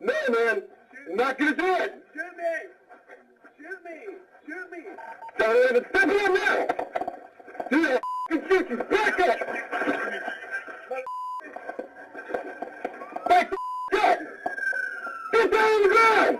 No, man. You're not going to do it. Shoot me. Shoot me. Shoot me. Don't even step on now. Do that shoot you. Back up. Back the up. Get down on the ground.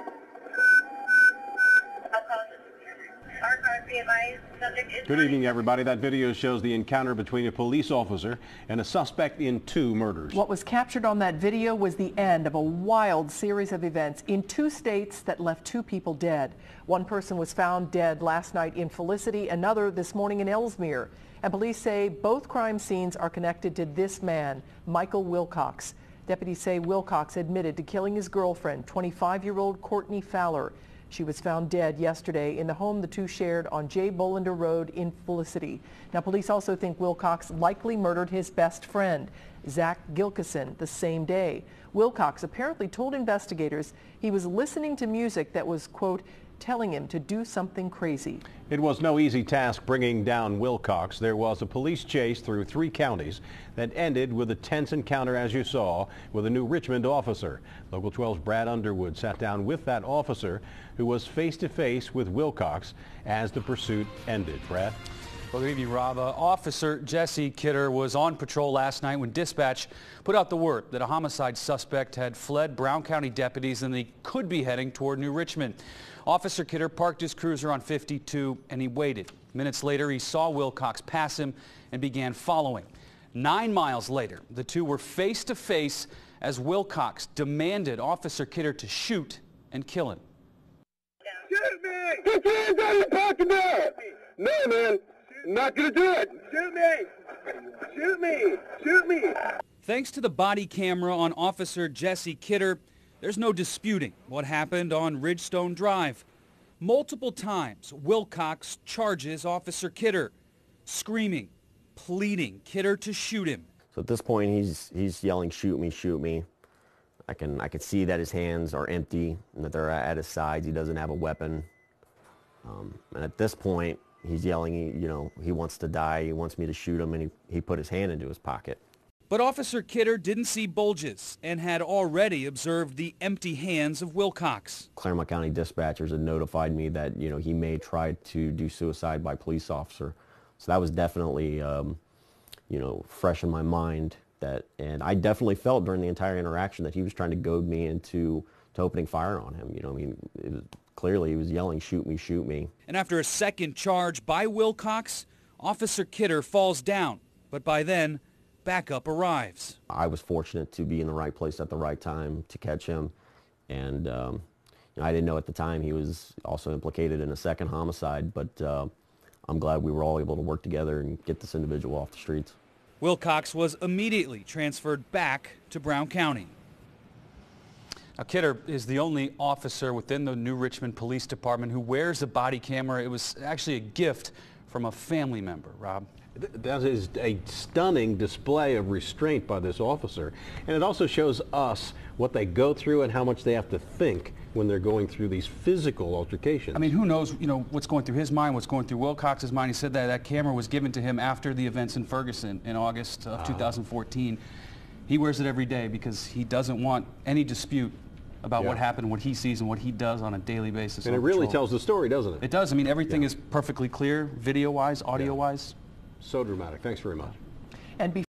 Good evening, everybody. That video shows the encounter between a police officer and a suspect in 2 murders. What was captured on that video was the end of a wild series of events in 2 states that left 2 people dead. One person was found dead last night in Felicity, another this morning in Ellesmere. And police say both crime scenes are connected to this man, Michael Wilcox. Deputies say Wilcox admitted to killing his girlfriend, 25-year-old Courtney Fowler. She was found dead yesterday in the home the 2 shared on J. Bolander Road in Felicity. Now, police also think Wilcox likely murdered his best friend, Zach Gilkison, the same day. Wilcox apparently told investigators he was listening to music that was, quote, telling him to do something crazy. It was no easy task bringing down Wilcox. There was a police chase through 3 counties that ended with a tense encounter, as you saw, with a New Richmond officer. Local 12's Brad Underwood sat down with that officer who was face-to-face with Wilcox as the pursuit ended. Brad? Well, good evening, Rob. Officer Jesse Kidder was on patrol last night when dispatch put out the word that a homicide suspect had fled Brown County deputies and he could be heading toward New Richmond. Officer Kidder parked his cruiser on 52 and he waited. Minutes later, he saw Wilcox pass him and began following. 9 miles later, the 2 were face to face as Wilcox demanded Officer Kidder to shoot and kill him. Shoot me! Get your hands out of your pocket now! No, man. I'm not going to do it. Shoot me. Shoot me. Shoot me. Thanks to the body camera on Officer Jesse Kidder, there's no disputing what happened on Ridgestone Drive. Multiple times, Wilcox charges Officer Kidder, screaming, pleading Kidder to shoot him. So at this point, he's yelling, "Shoot me, shoot me." I can see that his hands are empty and that they're at his sides. He doesn't have a weapon. And at this point, he's yelling, he wants to die. He wants me to shoot him, and he put his hand into his pocket. But Officer Kidder didn't see bulges and had already observed the empty hands of Wilcox. Claremont County dispatchers had notified me that, he may try to do suicide by police officer. So that was definitely, fresh in my mind. And I definitely felt during the entire interaction that he was trying to goad me into opening fire on him. Clearly he was yelling, "Shoot me, shoot me." And after a second charge by Wilcox, Officer Kidder falls down. But by then, backup arrives. I was fortunate to be in the right place at the right time to catch him. And I didn't know at the time he was also implicated in a second homicide, but I'm glad we were all able to work together and get this individual off the streets. Wilcox was immediately transferred back to Brown County. Now, Kidder is the only officer within the New Richmond Police Department who wears a body camera. It was actually a gift from a family member, Rob. That is a stunning display of restraint by this officer. And it also shows us what they go through and how much they have to think when they're going through these physical altercations. I mean, who knows, what's going through his mind, what's going through Wilcox's mind. He said that camera was given to him after the events in Ferguson in August of 2014. He wears it every day because he doesn't want any dispute about what happened, what he sees, and what he does on a daily basis. And it really tells the story, doesn't it? It does. I mean, everything is perfectly clear, video-wise, audio-wise. So dramatic. Thanks very much. And